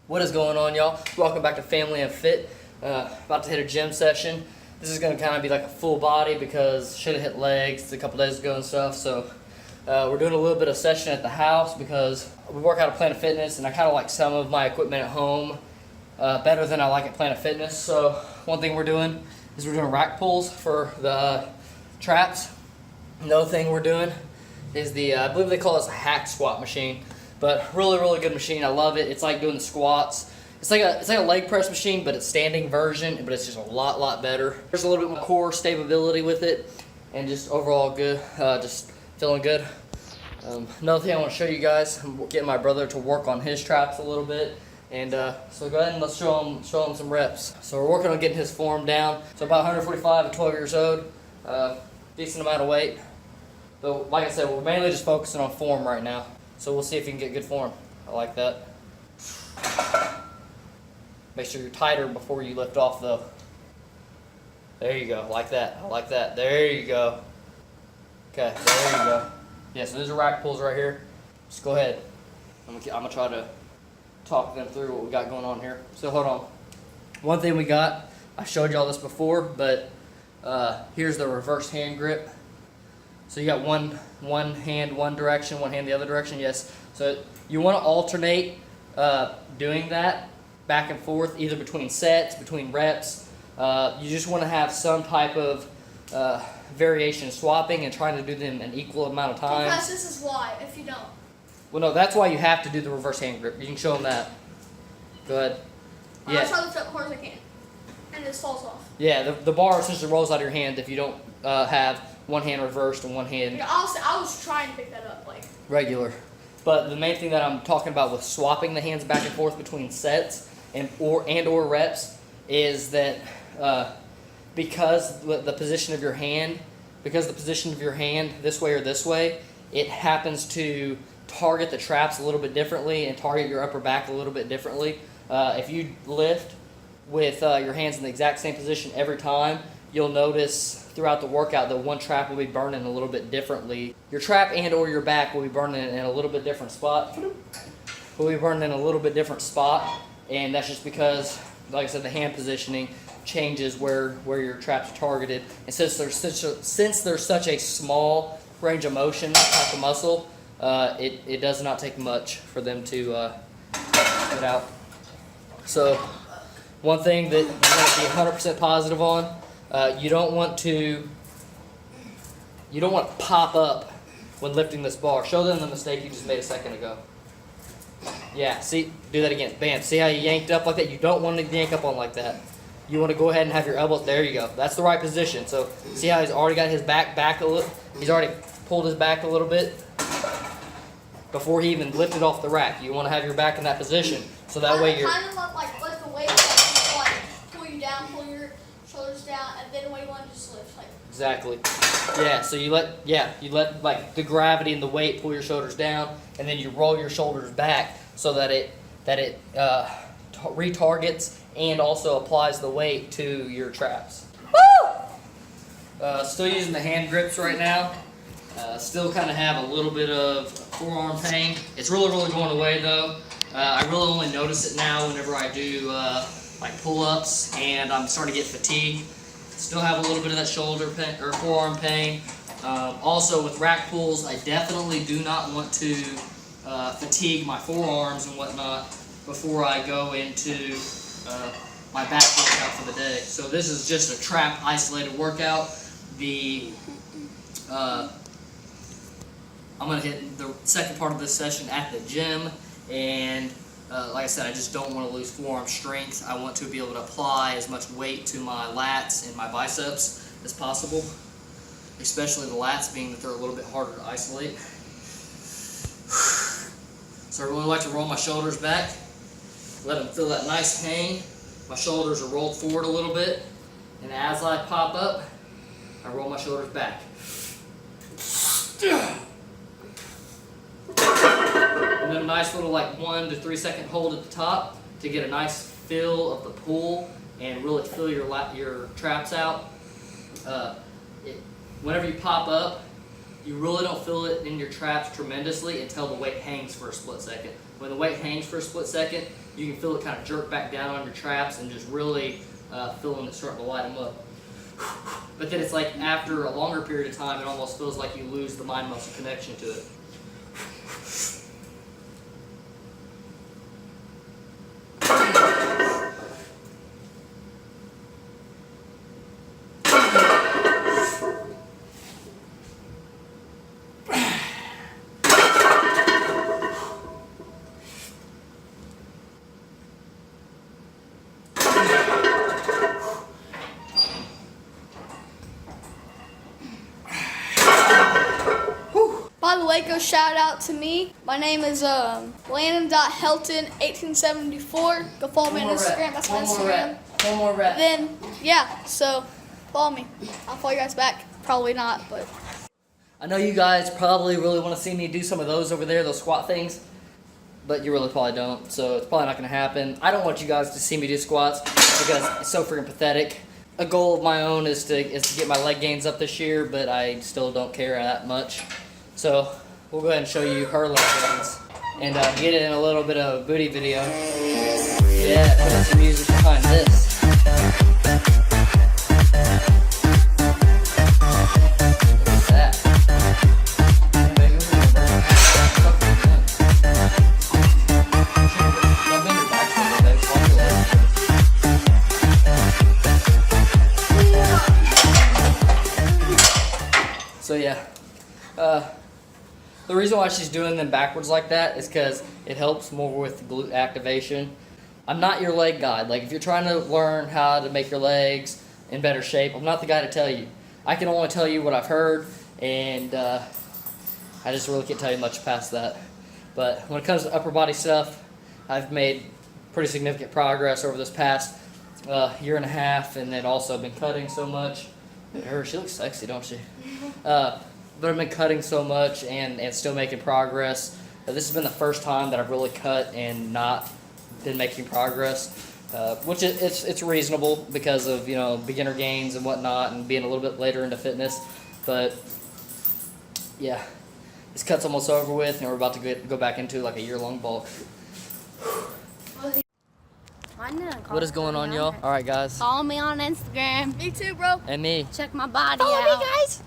What is going on, y'all? Welcome back to Family and Fit. About to hit a gym session. This is going to kind of be like a full body because should have hit legs a couple days ago and stuff. So we're doing a little bit of session at the house because we work out at Planet Fitness and I kind of like some of my equipment at home better than I like at Planet Fitness. So one thing we're doing is we're doing rack pulls for the traps. Another thing we're doing is the, I believe they call this a hack squat machine. But really good machine. I love it. It's like doing the squats. It's like a leg press machine, but it's standing version, but it's just a lot better. There's a little bit more core stability with it, and just overall good. Just feeling good. Another thing I want to show you guys. I'm getting my brother to work on his traps a little bit, and so go ahead and let's show him some reps. So we're working on getting his form down. So about 145 at 12 years old. Decent amount of weight, but like I said, we're mainly just focusing on form right now. So we'll see if you can get good form. I like that. Make sure you're tighter before you lift off though. There you go, like that. I like that. There you go. Okay, there you go. Yeah, so there's a rack pulls right here. Just go ahead. I'm gonna try to talk them through what we got going on here. So hold on. One thing we got, I showed y'all this before, but here's the reverse hand grip. So you got one hand one direction, one hand the other direction, yes. So you want to alternate doing that back and forth, either between sets, between reps. You just want to have some type of variation, swapping and trying to do them an equal amount of times. Because this is why, if you don't. Well, no, that's why you have to do the reverse hand grip. You can show them that. Go ahead. Yeah. I'll try to lift up as hard as I can. And it falls off. Yeah, the bar essentially rolls out of your hand if you don't have one hand reversed and one hand I was trying to pick that up like regular. But the main thing that I'm talking about with swapping the hands back and forth between sets and or reps is that because the position of your hand, this way or this way, it happens to target the traps a little bit differently and target your upper back a little bit differently. If you lift with your hands in the exact same position every time, you'll notice throughout the workout that one trap will be burning a little bit differently. Your trap and or your back will be burning in a little bit different spot. And that's just because, like I said, the hand positioning changes where your traps are targeted. And since there's such a small range of motion type of muscle, it does not take much for them to get out. So one thing that you're going to be 100% positive on, you don't want to pop up when lifting this bar. Show them the mistake you just made a second ago. Yeah, see, do that again. Bam, see how you yanked up like that? You don't want to yank up on like that. You want to go ahead and have your elbows, there you go. That's the right position. So see how he's already got his back a little, he's already pulled his back a little bit before he even lifted off the rack. You want to have your back in that position. So that way you're... kind of like the weight pull you down, pull your shoulders down, and then when you want to just lift like. Exactly. Yeah. So you let like the gravity and the weight pull your shoulders down, and then you roll your shoulders back so that it retargets and also applies the weight to your traps. Woo! Still using the hand grips right now. Still kind of have a little bit of forearm pain. It's really going away though. I really only notice it now whenever I do like pull-ups and I'm starting to get fatigued. Still have a little bit of that shoulder pain or forearm pain. Also with rack pulls, I definitely do not want to fatigue my forearms and whatnot before I go into my back workout for the day. So this is just a trap isolated workout. I'm going to hit the second part of this session at the gym, and like I said, I just don't want to lose forearm strength. I want to be able to apply as much weight to my lats and my biceps as possible, especially the lats being that they're a little bit harder to isolate. So I really like to roll my shoulders back, let them feel that nice hang. My shoulders are rolled forward a little bit, and as I pop up, I roll my shoulders back. And then a nice little like 1 to 3 second hold at the top to get a nice feel of the pull and really feel your traps out. Whenever you pop up, you really don't feel it in your traps tremendously until the weight hangs for a split second. when the weight hangs for a split second, you can feel it kind of jerk back down on your traps and just really feeling it starting to light them up. But then it's like after a longer period of time, it almost feels like you lose the mind muscle connection to it. By the way, go shout out to me. My name is Landon.Helton1874. Go follow me on Instagram. That's my Instagram. One more rep. Then, yeah, so follow me. I'll follow you guys back. Probably not, but. I know you guys probably really want to see me do some of those over there, those squat things, but you really probably don't, so it's probably not going to happen. I don't want you guys to see me do squats because it's so freaking pathetic. A goal of my own is to get my leg gains up this year, but I still don't care that much. So we'll go ahead and show you her leg gains and get it in a little bit of a booty video. Yeah, put some music behind this. Look at that. So yeah. The reason why she's doing them backwards like that is because it helps more with glute activation. I'm not your leg guy. Like if you're trying to learn how to make your legs in better shape, I'm not the guy to tell you. I can only tell you what I've heard, and I just really can't tell you much past that. But when it comes to upper body stuff, I've made pretty significant progress over this past year and a half, and then also been cutting so much. She looks sexy, don't she? But I've been cutting so much and still making progress. This has been the first time that I've really cut and not been making progress, which it's reasonable because of, you know, beginner gains and whatnot and being a little bit later into fitness. But yeah, this cut's almost over with, and we're about to go back into like a year-long bulk. What is going on, y'all? All right, guys. Follow me on Instagram. Me too, bro. And me. Check my body Follow out. me, guys.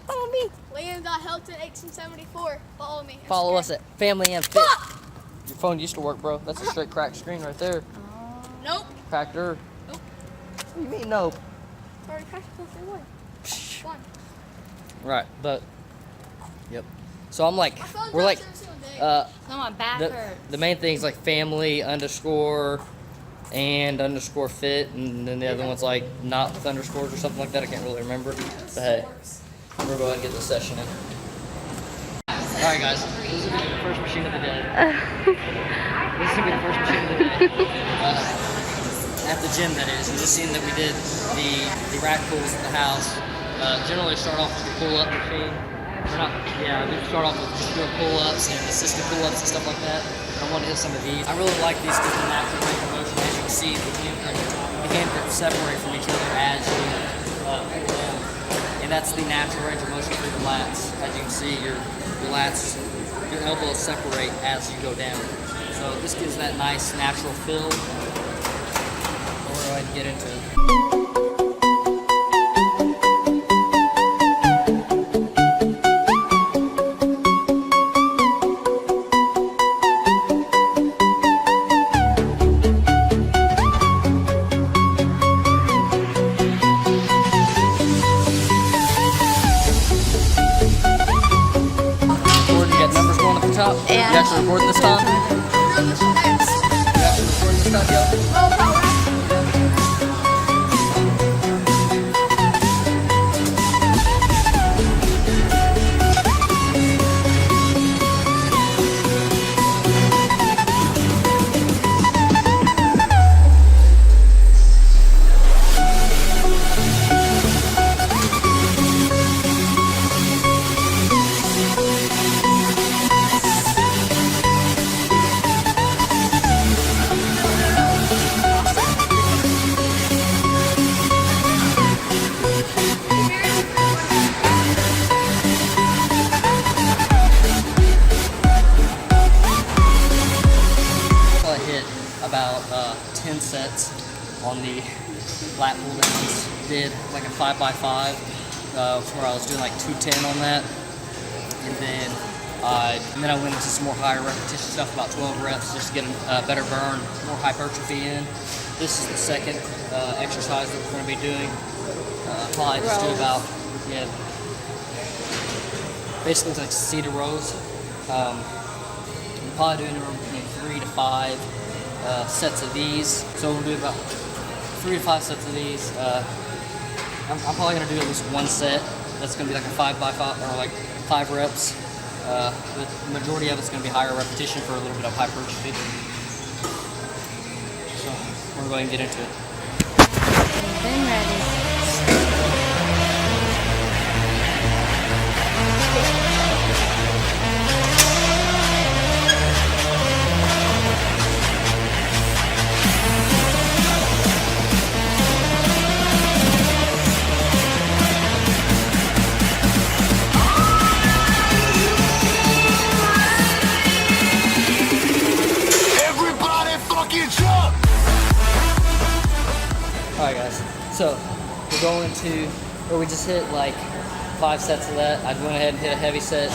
Follow me. Landon.Helton1874. Follow me. Follow us at Family and Fit. Your phone used to work, bro. That's a straight cracked screen right there. Nope. Cracked her. Nope. What do you mean, nope? Already cracked one. Right, but yep. So I'm like, My phone's we're not like, every single day. No, my back hurts. the main thing's like family underscore and underscore fit, and then the other one's like not with underscores or something like that. I can't really remember. But hey, we're going to get the session in. All right, guys. This is gonna be the first machine of the day. This is gonna be the first machine of the day. At the gym, that is. You just seen that we did the rack pulls at the house. Generally start off with the pull-up machine. We start off with just doing pull-ups and assisted pull-ups and stuff like that. I want to hit some of these. I really like these because the natural range of motion, as you can see, the hand grips separate from each other as you pull down. And that's the natural range of motion for the lats. As you can see, your lats, your elbows separate as you go down. So this gives that nice natural feel. We'll go ahead and get into it. You actually recording this time? You actually recording this time, yo? about 10 sets on the lat pull downs. Did like a 5x5 where I was doing like 210 on that, and then I went into some more higher repetition stuff, about 12 reps, just to get a better burn, more hypertrophy in. This is the second exercise that we're going to be doing. Probably just do about, basically it's like seated rows. I'm probably doing maybe 3 to 5 sets of these. So we'll do about 3 to 5 sets of these. I'm probably going to do at least one set that's going to be like a 5x5 or like 5 reps. The majority of it's going to be higher repetition for a little bit of hypertrophy. So we're going to get into it. Been ready. Alright guys, so we're going to, where we just hit like 5 sets of that. I went ahead and hit a heavy set.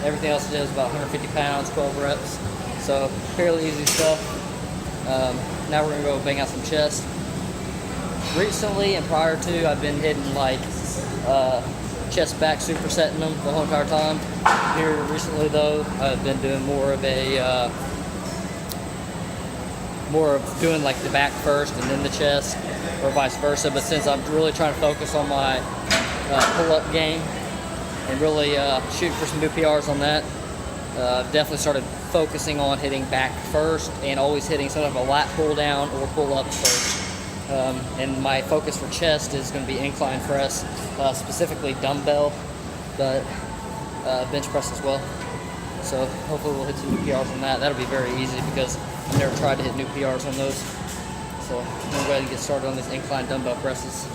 Everything else I did was about 150 pounds, 12 reps. So fairly easy stuff. Now we're gonna go bang out some chest. Recently and prior to, I've been hitting like chest back supersetting them the whole entire time. Here recently though, I've been doing more of doing like the back first and then the chest, or vice versa. But since I'm really trying to focus on my pull-up game and really shooting for some new PRs on that, I've definitely started focusing on hitting back first and always hitting sort of a lat pull down or pull up first. And my focus for chest is going to be incline press, specifically dumbbell, but bench press as well. So hopefully we'll hit some new PRs on that. That'll be very easy because I've never tried to hit new PRs on those. So I'm going to go ahead and get started on these incline dumbbell presses.